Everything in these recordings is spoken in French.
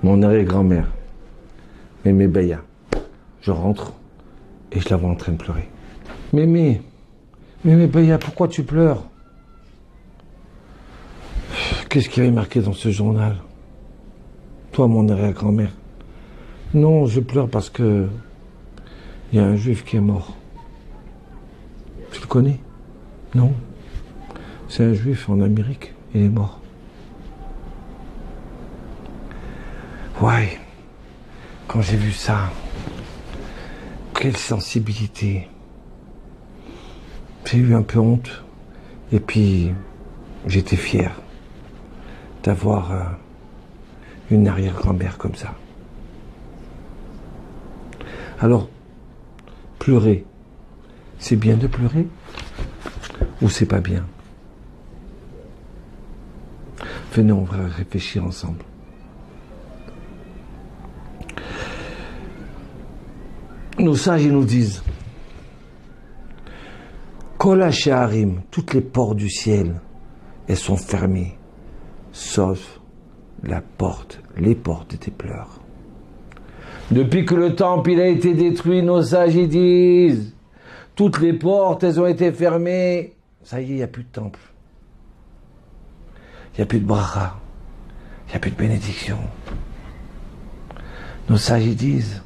Mon arrière-grand-mère, Mémé Beya. Je rentre et je la vois en train de pleurer. Mémé Beya, pourquoi tu pleures? Qu'est-ce qu'il y avait marqué dans ce journal? Toi, mon arrière-grand-mère. Non, je pleure parce que il y a un juif qui est mort. Tu le connais? Non. C'est un juif en Amérique, il est mort. Ouais, quand j'ai vu ça, quelle sensibilité. J'ai eu un peu honte. Et puis, j'étais fier d'avoir une arrière-grand-mère comme ça. Alors, pleurer, c'est bien de pleurer ou c'est pas bien? Venez, on va réfléchir ensemble. Nos sages, ils nous disent Kol ha-she'arim, toutes les portes du ciel, elles sont fermées, sauf la porte, les portes des pleurs. Depuis que le temple il a été détruit, nos sages ils disent toutes les portes, elles ont été fermées. Ça y est, il n'y a plus de temple. Il n'y a plus de bracha. Il n'y a plus de bénédiction. Nos sages ils disent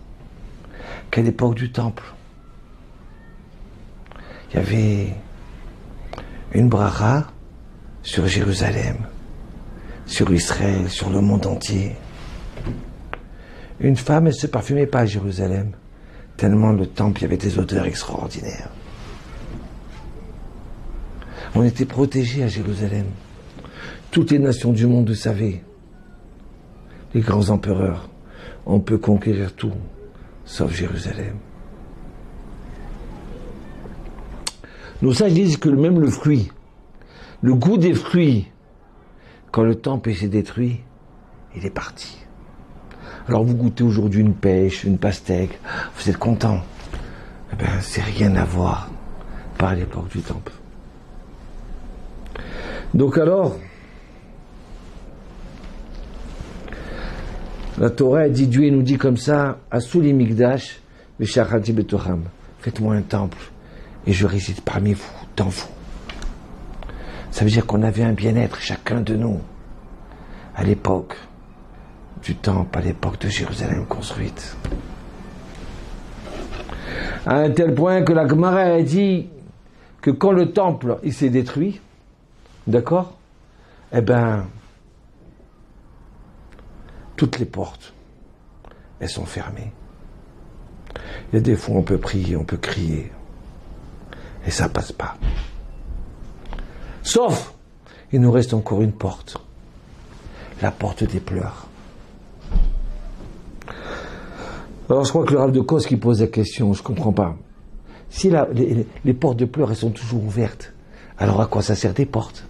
qu'à l'époque du temple, il y avait une bracha sur Jérusalem, sur Israël, sur le monde entier. Une femme, elle ne se parfumait pas à Jérusalem, tellement le temple, il y avait des odeurs extraordinaires. On était protégés à Jérusalem. Toutes les nations du monde le savaient. Les grands empereurs, on peut conquérir tout, sauf Jérusalem. Nos sages disent que même le fruit, le goût des fruits, quand le temple s'est détruit, il est parti. Alors vous goûtez aujourd'hui une pêche, une pastèque, vous êtes content. Eh bien, c'est rien à voir par l'époque du temple. Donc alors, la Torah dit, Dieu nous dit comme ça, Asuli Migdash, Veshachati Betocham, faites-moi un temple et je réside parmi vous, dans vous. Ça veut dire qu'on avait un bien-être, chacun de nous, à l'époque du temple, à l'époque de Jérusalem construite. À un tel point que la Gemara a dit que quand le temple il s'est détruit, d'accord, eh ben, toutes les portes, elles sont fermées. Il y a des fois on peut prier, on peut crier, et ça passe pas. Sauf, il nous reste encore une porte, la porte des pleurs. Alors je crois que le Rav de Kos qui pose la question, je comprends pas. Si les portes de pleurs elles sont toujours ouvertes, alors à quoi ça sert des portes?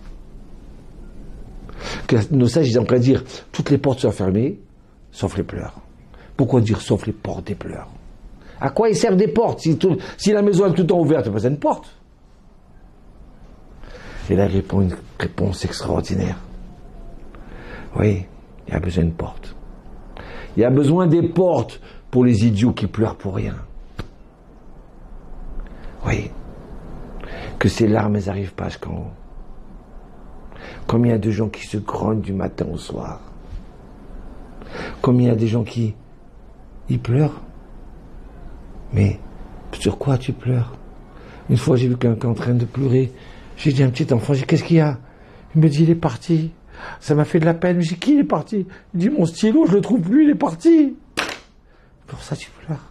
Que nos sages ils ont qu'à dire toutes les portes sont fermées, sauf les pleurs. Pourquoi dire sauf les portes des pleurs? À quoi ils servent des portes si la maison est tout le temps ouverte, il n'y a pas besoin de porte. Et là il répond une réponse extraordinaire. Oui, il y a besoin de portes. Il y a besoin des portes pour les idiots qui pleurent pour rien. Oui, que ces larmes elles n'arrivent pas jusqu'en haut. Combien il y a de gens qui se grognent du matin au soir? Combien il y a des gens qui pleurent? Mais sur quoi tu pleures? Une fois j'ai vu quelqu'un en train de pleurer. J'ai dit à un petit enfant, j'ai dit, qu'est-ce qu'il y a? Il me dit, il est parti. Ça m'a fait de la peine. J'ai dit, qui est parti? Il dit, mon stylo, je le trouve plus, il est parti. Pour ça tu pleures.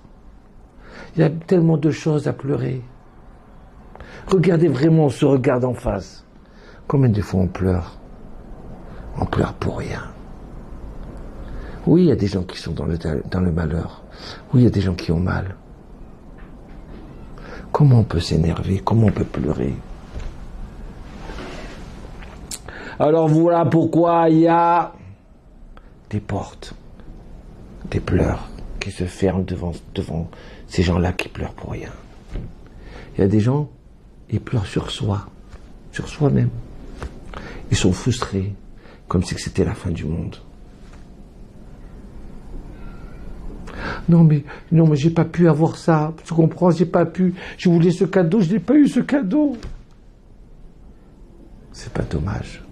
Il y a tellement de choses à pleurer. Regardez vraiment, on se regarde en face. Combien de fois on pleure? On pleure pour rien. Oui, il y a des gens qui sont dans le malheur. Oui, il y a des gens qui ont mal. Comment on peut s'énerver? Comment on peut pleurer? Alors voilà pourquoi il y a des portes, des pleurs qui se ferment devant ces gens-là qui pleurent pour rien. Il y a des gens, ils pleurent sur soi, sur soi-même. Ils sont frustrés, comme si c'était la fin du monde. Non mais j'ai pas pu avoir ça. Tu comprends, j'ai pas pu. Je voulais ce cadeau, je n'ai pas eu ce cadeau. C'est pas dommage.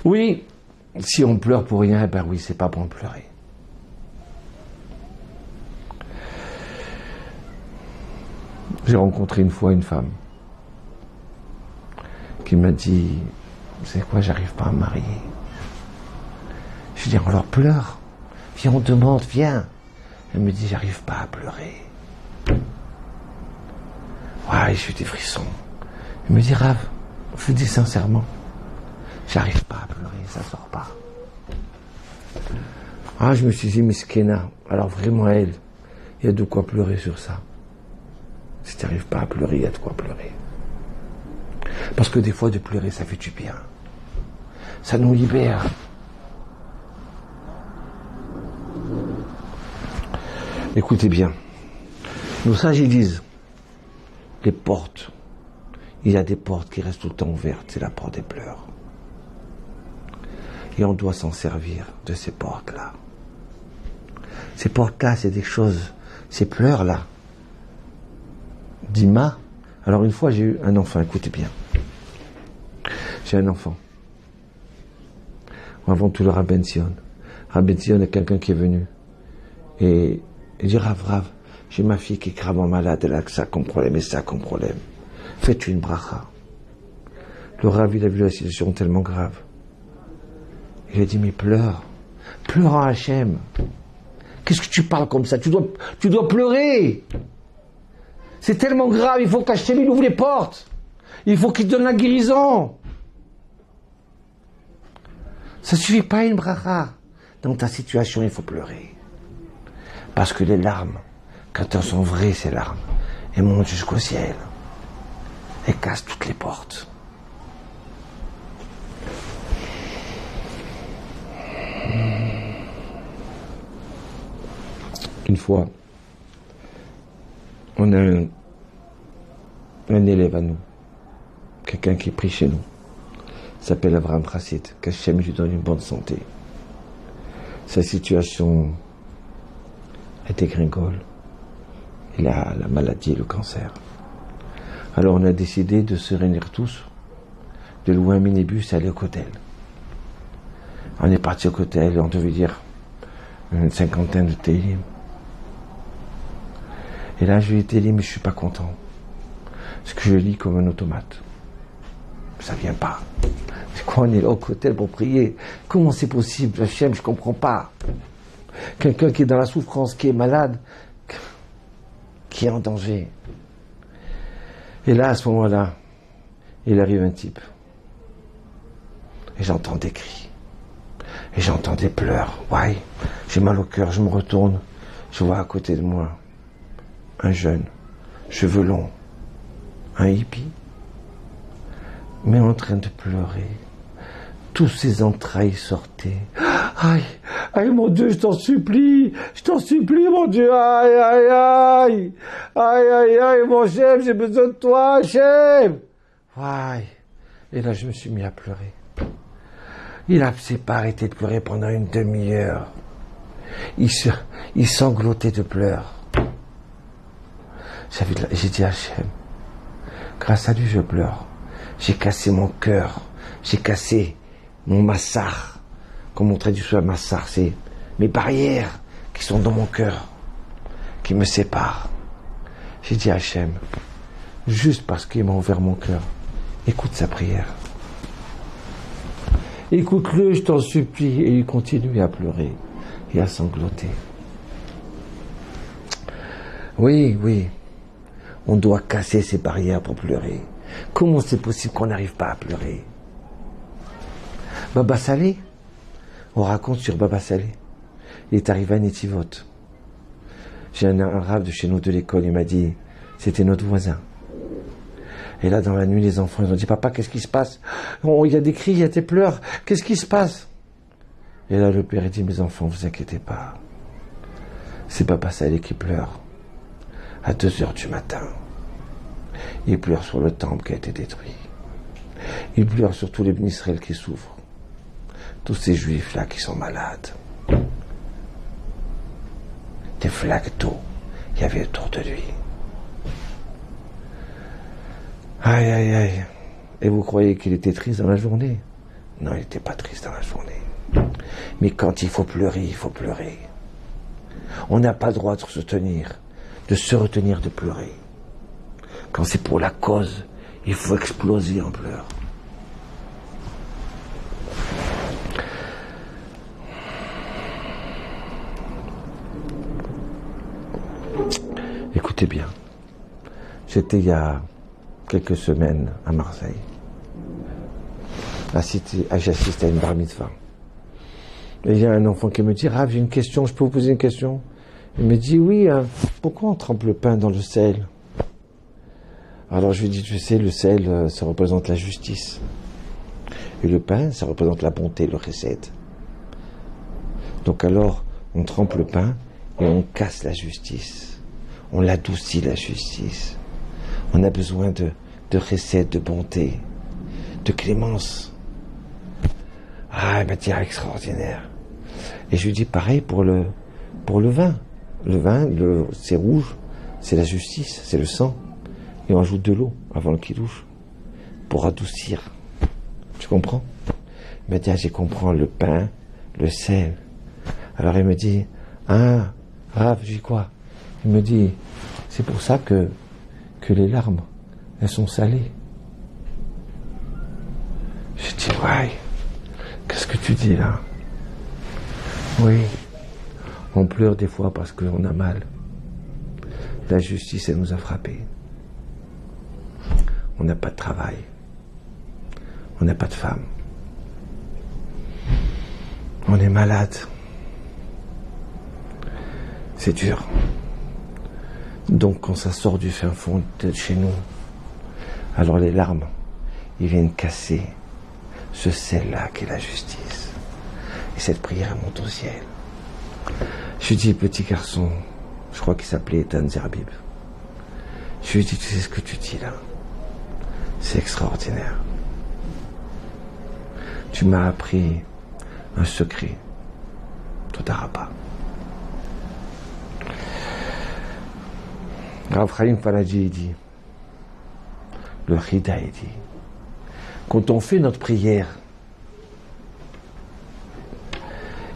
Oui, si on pleure pour rien, eh ben oui, c'est pas bon de pleurer. J'ai rencontré une fois une femme qui m'a dit, vous savez quoi, j'arrive pas à me marier. Je lui dis, alors pleure. Viens, on demande, viens. Elle me dit, j'arrive pas à pleurer. Ouais, j'ai eu des frissons. Elle me dit, Rav, je vous dis sincèrement, j'arrive pas à pleurer, ça sort pas. Ah, je me suis dit, Miskena, alors vraiment elle, il y a de quoi pleurer sur ça. Si tu n'arrives pas à pleurer, il y a de quoi pleurer. Parce que des fois, de pleurer, ça fait du bien. Ça nous libère. Écoutez bien. Nos sages, ils disent, les portes, il y a des portes qui restent tout le temps ouvertes, c'est la porte des pleurs. Et on doit s'en servir de ces portes-là. Ces portes-là, c'est des choses, ces pleurs-là. Dima. Alors une fois, j'ai eu un enfant, écoutez bien. J'ai un enfant. Avant tout le Rabben Sion. Rabben Sion est quelqu'un qui est venu. Et il dit, Rav, j'ai ma fille qui est gravement malade, elle a ça comme problème et ça comme problème. Faites une bracha. Le Rav, il a vu la situation tellement grave. Il a dit, mais pleure en Hachem. Qu'est-ce que tu parles comme ça? Tu dois pleurer. C'est tellement grave, il faut qu'Hachem il ouvre les portes. Il faut qu'il donne la guérison. Ça ne suffit pas une bracha. Dans ta situation, il faut pleurer. Parce que les larmes, quand elles sont vraies, ces larmes, elles montent jusqu'au ciel. Elles cassent toutes les portes. Une fois, on a un élève à nous, quelqu'un qui prie chez nous, il s'appelle Abraham Chassid, qu'Hachem lui donne une bonne santé. Sa situation est dégringole. Il a la maladie, le cancer. Alors on a décidé de se réunir tous, de louer un minibus et aller au Kotel. On est parti au Kotel et on devait dire une cinquantaine de télim. Et là, je lui ai dit, mais je suis pas content. Parce que je lis comme un automate. Ça vient pas. C'est quoi, on est là au Kotel pour prier? Comment c'est possible? Hachem, je comprends pas. Quelqu'un qui est dans la souffrance, qui est malade, qui est en danger. Et là, à ce moment-là, il arrive un type. Et j'entends des cris. Et j'entends des pleurs. Ouais, j'ai mal au cœur, je me retourne. Je vois à côté de moi un jeune, cheveux longs, un hippie, mais en train de pleurer. Tous ses entrailles sortaient. Aïe, mon Dieu, je t'en supplie, mon Dieu, aïe, mon chef, j'ai besoin de toi, chef. Ouais. Et là, je me suis mis à pleurer. Il s'est pas arrêté de pleurer pendant une demi-heure. Il sanglotait de pleurs. J'ai dit à Hachem, grâce à lui je pleure. J'ai cassé mon cœur, j'ai cassé mon massar, comme on traduit sur la massar, c'est mes barrières qui sont dans mon cœur, qui me séparent. J'ai dit à Hachem, juste parce qu'il m'a ouvert mon cœur, écoute sa prière. Écoute-le, je t'en supplie, et il continue à pleurer et à sangloter. Oui, on doit casser ces barrières pour pleurer. Comment c'est possible qu'on n'arrive pas à pleurer? Baba Salé, on raconte sur Baba Salé. Il est arrivé à Netivot. J'ai un arabe de chez nous de l'école, il m'a dit, c'était notre voisin. Et là, dans la nuit, les enfants, ils ont dit, papa, qu'est-ce qui se passe? Il y a des cris, il y a des pleurs, qu'est-ce qui se passe? Et là, le père, il dit, mes enfants, vous inquiétez pas. C'est Baba Salé qui pleure. À 2h du matin. Il pleure sur le temple qui a été détruit. Il pleure sur tous les Israël qui souffrent. Tous ces juifs-là qui sont malades. des flaques d'eau, il y avait autour de lui. Aïe, aïe, aïe. Et vous croyez qu'il était triste dans la journée? Non, il n'était pas triste dans la journée. Mais quand il faut pleurer, il faut pleurer. On n'a pas le droit de se retenir de pleurer. Quand c'est pour la cause, il faut exploser en pleurs. Écoutez bien, j'étais il y a quelques semaines à Marseille. J'ai assisté à une bar mitzvah. Et il y a un enfant qui me dit, Rav, j'ai une question, je peux vous poser une question? Il me dit, oui, pourquoi on trempe le pain dans le sel? Alors je lui dis, tu sais, le sel, ça représente la justice. Et le pain, ça représente la bonté, le chesed. Donc alors, on trempe le pain et on casse la justice. On l'adoucit, la justice. On a besoin de chesed, de bonté, de clémence. Ah, il m'a dit, extraordinaire. Et je lui dis, pareil pour le vin. Le vin, c'est rouge, c'est la justice, c'est le sang. Et on ajoute de l'eau avant le kidouche pour adoucir. Tu comprends? Il m'a dit, je comprends le pain, le sel. Alors il me dit, Rav, je dis quoi? Il me dit, c'est pour ça que les larmes, elles sont salées. Je dis, ouais, qu'est-ce que tu dis là? Oui, on pleure des fois parce qu'on a mal. La justice, elle nous a frappés. On n'a pas de travail. On n'a pas de femme. On est malade. C'est dur. Donc quand ça sort du fin fond de chez nous, alors les larmes, ils viennent casser ce sel-là qui est la justice. Et cette prière monte au ciel. Je lui dis, petit garçon, je crois qu'il s'appelait Ethan Zerbib. Je lui dis, tu sais ce que tu dis là? C'est extraordinaire. Tu m'as appris un secret. Tout pas. Rav Chaim Falaji dit, le Chida il dit, quand on fait notre prière,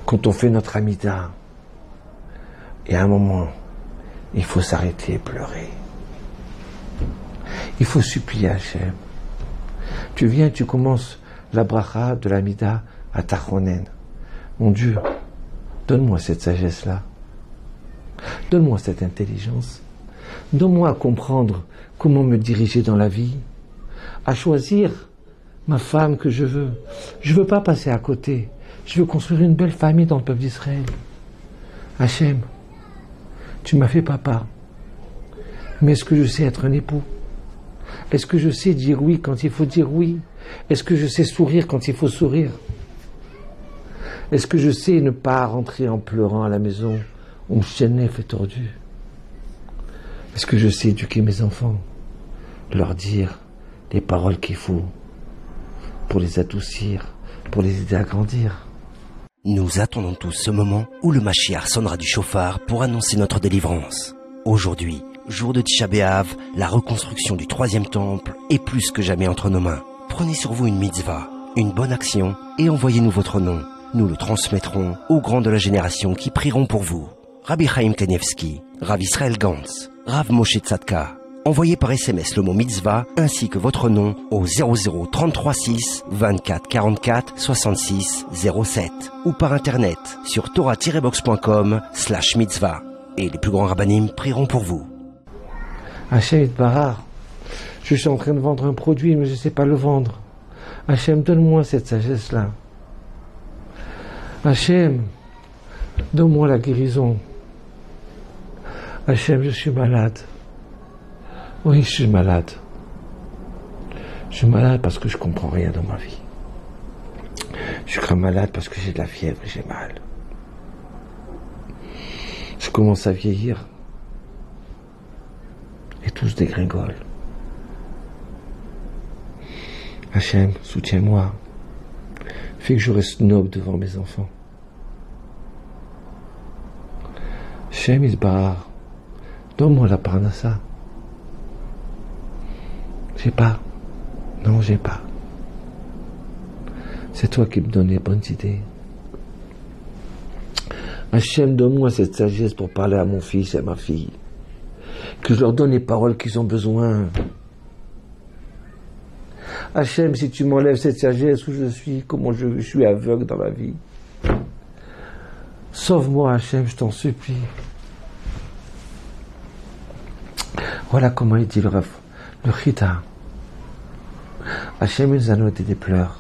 quand on fait notre amida, et à un moment, il faut s'arrêter et pleurer. Il faut supplier Hachem. Tu viens, tu commences la bracha de l'amida à Tachonen. Mon Dieu, donne-moi cette sagesse-là. Donne-moi cette intelligence. Donne-moi à comprendre comment me diriger dans la vie, à choisir ma femme que je veux. Je ne veux pas passer à côté. Je veux construire une belle famille dans le peuple d'Israël. Hachem, tu m'as fait papa. Mais est-ce que je sais être un époux? Est-ce que je sais dire oui quand il faut dire oui? Est-ce que je sais sourire quand il faut sourire? Est-ce que je sais ne pas rentrer en pleurant à la maison où mon chêne fait tordu? Est-ce que je sais éduquer mes enfants? Leur dire les paroles qu'il faut pour les adoucir, pour les aider à grandir. Nous attendons tous ce moment où le Mashiach sonnera du chauffard pour annoncer notre délivrance. Aujourd'hui, jour de Tisha B'Av, la reconstruction du 3e temple est plus que jamais entre nos mains. Prenez sur vous une mitzvah, une bonne action et envoyez-nous votre nom. Nous le transmettrons aux grands de la génération qui prieront pour vous. Rabbi Chaim Kanievski, Rav Israël Gantz, Rav Moshe Tzadka. Envoyez par SMS le mot mitzvah ainsi que votre nom au 00 33 6 24 44 66 07 ou par internet sur torah-box.com/mitzvah et les plus grands rabbanim prieront pour vous. Hachem Itbarach, je suis en train de vendre un produit mais je ne sais pas le vendre. Hachem, donne-moi cette sagesse-là. Hachem, donne-moi la guérison. Hachem, je suis malade. Oui, je suis malade. Je suis malade parce que je ne comprends rien dans ma vie. Je suis malade parce que j'ai de la fièvre et j'ai mal. Je commence à vieillir. Et tout se dégringole. Hachem, soutiens-moi. Fais que je reste noble devant mes enfants. Hachem Isbar, donne-moi la parnassa. J'ai pas. Non, j'ai pas. C'est toi qui me donnes les bonnes idées. Hachem, donne-moi cette sagesse pour parler à mon fils et à ma fille. Que je leur donne les paroles qu'ils ont besoin. Hachem, si tu m'enlèves cette sagesse où je suis, comment je suis aveugle dans la vie. Sauve-moi, Hachem, je t'en supplie. Voilà comment il dit le Chita. Hachem nous a noté des pleurs.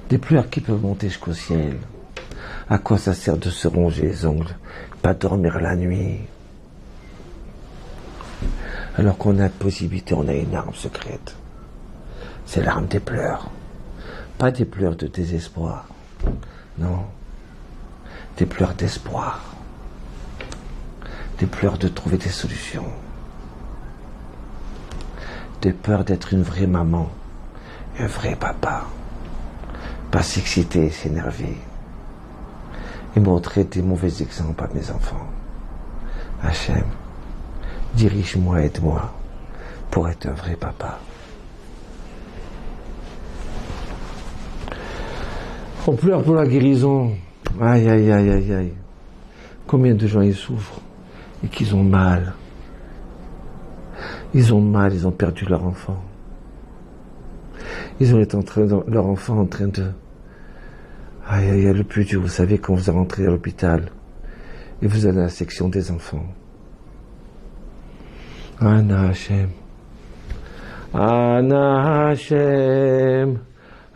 Des pleurs qui peuvent monter jusqu'au ciel. À quoi ça sert de se ronger les ongles, pas dormir la nuit? Alors qu'on a la possibilité, on a une arme secrète. C'est l'arme des pleurs. Pas des pleurs de désespoir. Non. Des pleurs d'espoir. Des pleurs de trouver des solutions. Des peurs d'être une vraie maman. Un vrai papa. Pas s'exciter, s'énerver. Et montrer des mauvais exemples à mes enfants. Hachem, dirige-moi, aide-moi pour être un vrai papa. On pleure pour la guérison. Aïe, aïe, aïe, aïe, aïe. Combien de gens ils souffrent et qu'ils ont mal. Ils ont mal, ils ont perdu leur enfant. Ils ont été leur enfant en train de... Aïe, aïe, aïe, le plus dur, vous savez, quand vous rentrez à l'hôpital et vous allez à la section des enfants. Ana Hashem. Ana Hashem.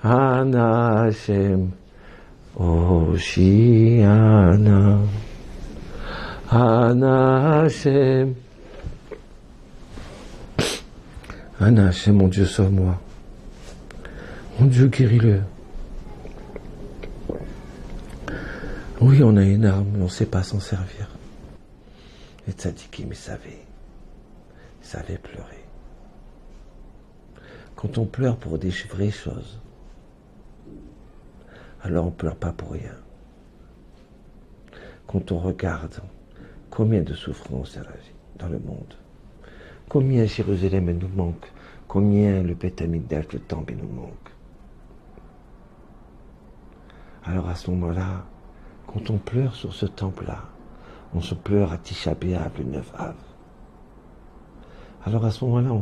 Ana Hashem. Oshiana. Ana Hashem. Ana Hashem, mon Dieu, sauve-moi. Mon Dieu, guéris-le. Oui, on a une arme, mais on ne sait pas s'en servir. Les tzadikim, ils savaient pleurer. Quand on pleure pour des vraies choses, alors on ne pleure pas pour rien. Quand on regarde combien de souffrances dans le monde, combien Jérusalem nous manque, combien le Beth Amikdash, le temple nous manque. Alors à ce moment-là, quand on pleure sur ce temple-là, on se pleure à Tisha B'Av, le 9 Av. Alors à ce moment-là,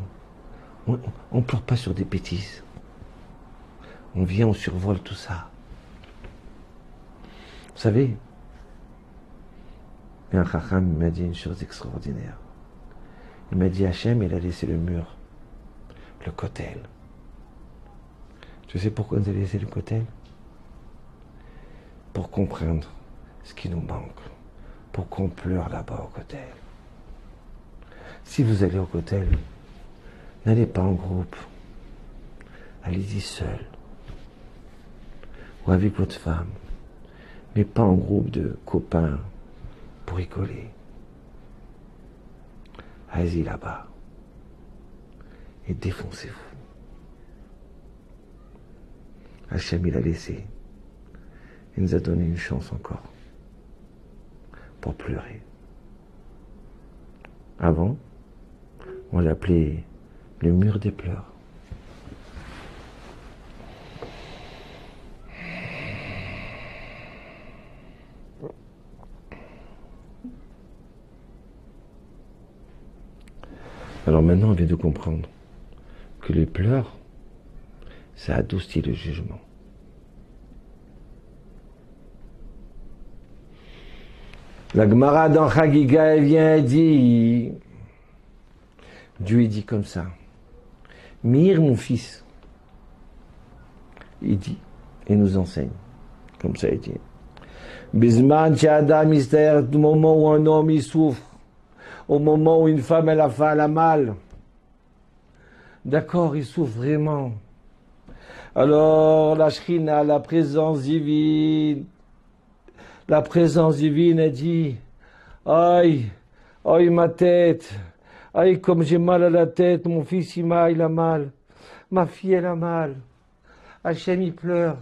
on ne pleure pas sur des bêtises. On vient, on survole tout ça. Vous savez, un Chacham m'a dit une chose extraordinaire. Il m'a dit, Hachem, il a laissé le mur, le kotel. Tu sais pourquoi il a laissé le kotel? Pour comprendre ce qui nous manque, pour qu'on pleure là-bas au kotel. Si vous allez au kotel, n'allez pas en groupe, allez-y seul, ou avec votre femme, mais pas en groupe de copains pour rigoler. Allez-y là-bas et défoncez-vous. Hachem, il a laissé. Il nous a donné une chance encore pour pleurer. Avant, on l'appelait le mur des pleurs. Alors maintenant, on vient de comprendre que les pleurs, ça adoucit le jugement. La Gemara dans Chagiga, elle vient et dit, Dieu il dit comme ça, Mir mon fils, il dit, et nous enseigne, comme ça il dit, Bisman Adam mystère, du moment où un homme il souffre, au moment où une femme elle a mal, d'accord, il souffre vraiment. Alors la Shrina, la présence divine, a dit, aïe, aïe ma tête, aïe comme j'ai mal à la tête, mon fils il a mal, ma fille elle a mal, Hachem il pleure.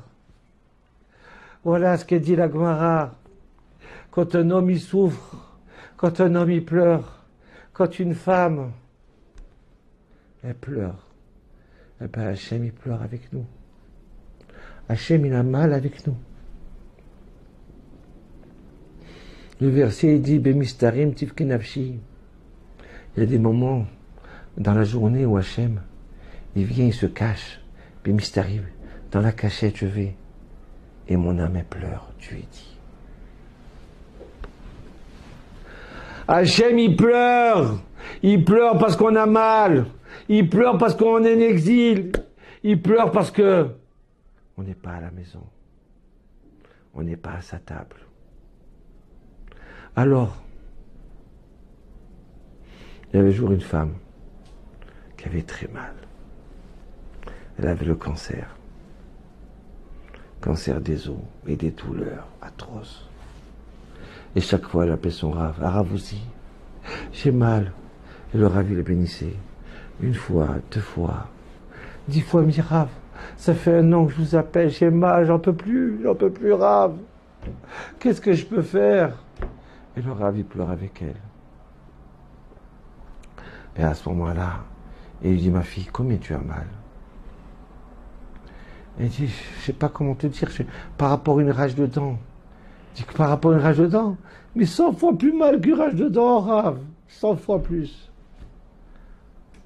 Voilà ce que dit la Gemara. Quand un homme il souffre, Quand un homme il pleure, quand une femme elle pleure, eh ben Hachem il pleure avec nous. Hachem il a mal avec nous. Le verset dit Bemistarim tivki nafshi. Il y a des moments dans la journée où Hachem il vient, il se cache. Bemistarim, dans la cachette je vais. Et mon âme elle pleure, tu es dit. Hachem il pleure parce qu'on a mal, il pleure parce qu'on est en exil, il pleure parce que on n'est pas à la maison, on n'est pas à sa table. Alors, il y avait un jour une femme qui avait très mal. Elle avait le cancer des os et des douleurs atroces. Et chaque fois, elle appelait son Rav. Ah, Rav aussi, j'ai mal. Et le Rav, il le bénissait. 1 fois, 2 fois, 10 fois, me dit Rav, ça fait 1 an que je vous appelle, j'ai mal, j'en peux plus, Rav. Qu'est-ce que je peux faire? Et le Rav, il pleure avec elle. Et à ce moment-là, il lui dit, ma fille, combien tu as mal? Elle dit, je sais pas comment te dire, par rapport à une rage de dents. Je dis que par rapport à une rage de dents, mais 100 fois plus mal qu'une rage de dents, Rav. 100 fois plus.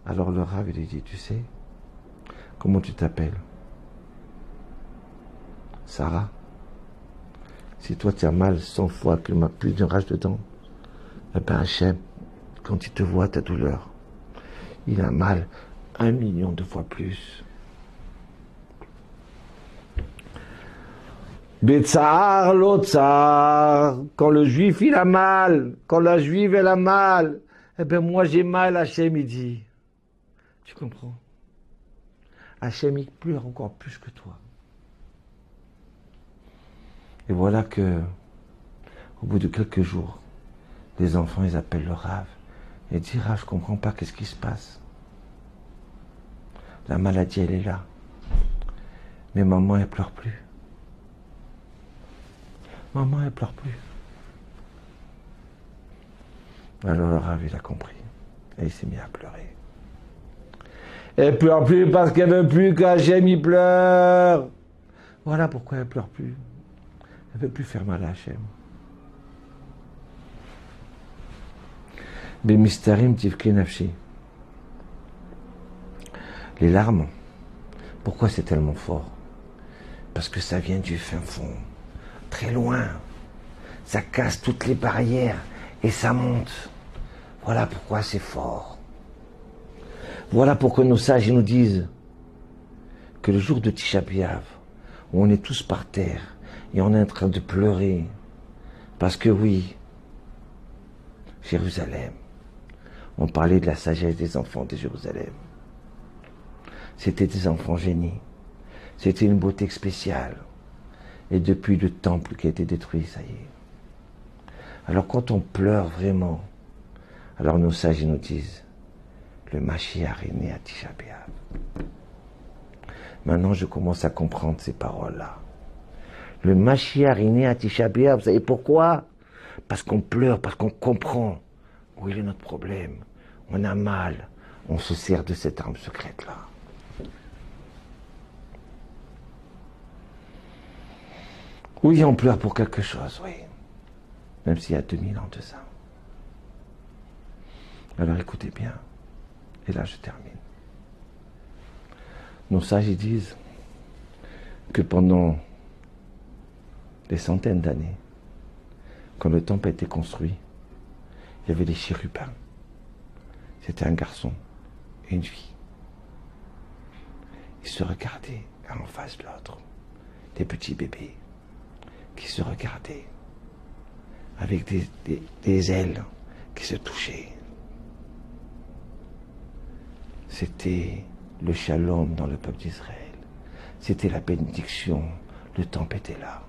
Alors le Rav, il lui dit, tu sais, comment tu t'appelles? Sarah. Si toi tu as mal 100 fois plus d'une rage de dents, eh ben Hachem, quand il te voit ta douleur, il a mal 1 million de fois plus. Betsar l'otsar, quand le juif il a mal, quand la juive elle a mal, eh ben moi j'ai mal, Hachem il dit. Tu comprends? Hachem il pleure encore plus que toi. Et voilà que, au bout de quelques jours, les enfants ils appellent le Rav et disent Rav, je comprends pas, qu'est-ce qui se passe? La maladie elle est là, mais maman elle pleure plus. Maman, elle pleure plus. Alors le Rav, il a compris. Et il s'est mis à pleurer. Elle pleure plus parce qu'elle veut plus qu'Hachem il pleure. Voilà pourquoi elle pleure plus. Elle veut plus faire mal à Hachem. Bemistarim tivki nafshi. Les larmes. Pourquoi c'est tellement fort? Parce que ça vient du fin fond. Très loin, ça casse toutes les barrières et ça monte. Voilà pourquoi c'est fort. Voilà pourquoi nos sages nous disent que le jour de Tisha B'Av, où on est tous par terre et on est en train de pleurer, parce que oui, Jérusalem, on parlait de la sagesse des enfants de Jérusalem. C'était des enfants génies, c'était une beauté spéciale. Et depuis le temple qui a été détruit, ça y est. Alors quand on pleure vraiment, alors nos sages nous disent, le Mashiach est né à Tisha B'Av. Maintenant je commence à comprendre ces paroles-là. Le Mashiach est né à Tisha B'Av, vous savez pourquoi? Parce qu'on pleure, parce qu'on comprend où est notre problème. On a mal, on se sert de cette arme secrète-là. Oui, on pleure pour quelque chose, oui. Même s'il y a 2000 ans de ça. Alors écoutez bien. Et là, je termine. Nos sages ils disent que pendant des centaines d'années, quand le temple a été construit, il y avait des chérubins. C'était un garçon et une fille. Ils se regardaient l'un en face de l'autre. Des petits bébés qui se regardaient avec des ailes qui se touchaient. C'était le shalom dans le peuple d'Israël. C'était la bénédiction. Le temple était là.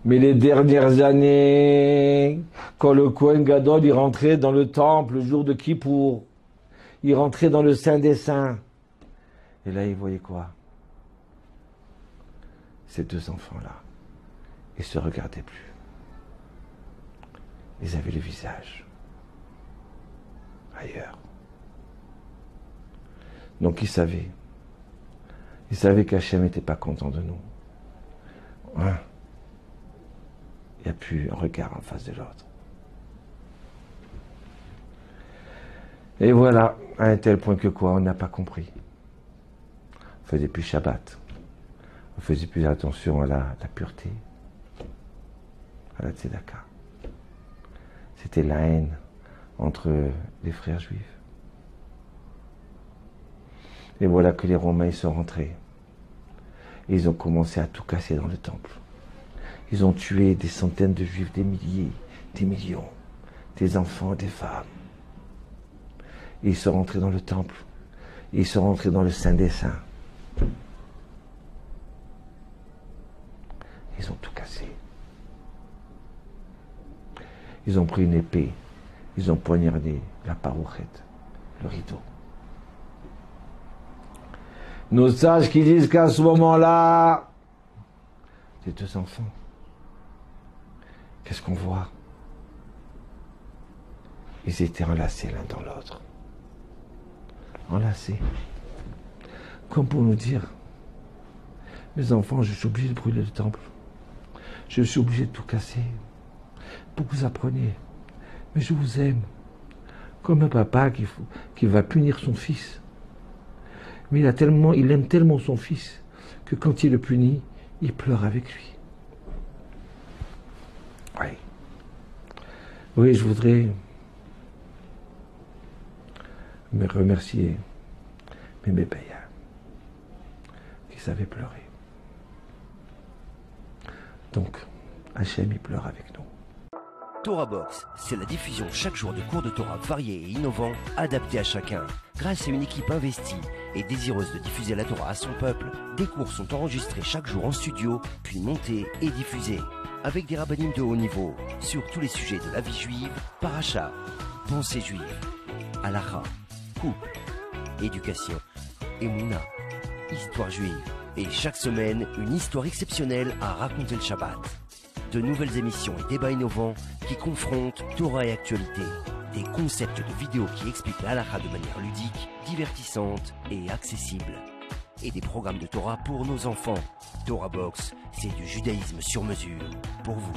Mais les dernières années, quand le Kohen Gadol il rentrait dans le temple le jour de Kippour, il rentrait dans le Saint des Saints. Et là, il voyait quoi? Ces 2 enfants-là, ils ne se regardaient plus. ils avaient le visage ailleurs. Donc ils savaient qu'Hachem n'était pas content de nous. Hein? Il n'y a plus un regard en face de l'autre. Et voilà, à un tel point que quoi, on n'a pas compris. On faisait plus Shabbat. On faisait plus attention à la pureté, à la tzedaka. C'était la haine entre les frères juifs. Et voilà que les Romains ils sont rentrés. Et ils ont commencé à tout casser dans le temple. Ils ont tué des centaines de juifs, des milliers, des millions, des enfants, des femmes. Et ils sont rentrés dans le temple. Et ils sont rentrés dans le Saint des Saints. Ils ont tout cassé. Ils ont pris une épée. Ils ont poignardé la parouchette, le rideau. Nos sages qui disent qu'à ce moment-là, les deux enfants, qu'est-ce qu'on voit? Ils étaient enlacés l'un dans l'autre. Enlacés. Comme pour nous dire, mes enfants, je suis obligé de brûler le temple. Je suis obligé de tout casser pour que vous appreniez. Mais je vous aime. Comme un papa qui va punir son fils. Mais il aime tellement son fils que quand il le punit, il pleure avec lui. Oui. Oui, je voudrais me remercier mes bébés qui savaient pleurer. Donc, Hachem, il pleure avec nous. Torah Box, c'est la diffusion chaque jour de cours de Torah variés et innovants, adaptés à chacun. Grâce à une équipe investie et désireuse de diffuser la Torah à son peuple, des cours sont enregistrés chaque jour en studio, puis montés et diffusés. Avec des rabbinim de haut niveau, sur tous les sujets de la vie juive, paracha, pensée juive, halakha, couple, éducation, émouna, histoire juive. Et chaque semaine, une histoire exceptionnelle à raconter le Shabbat. De nouvelles émissions et débats innovants qui confrontent Torah et actualité. Des concepts de vidéos qui expliquent la halakha de manière ludique, divertissante et accessible. Et des programmes de Torah pour nos enfants. Torah Box, c'est du judaïsme sur mesure pour vous.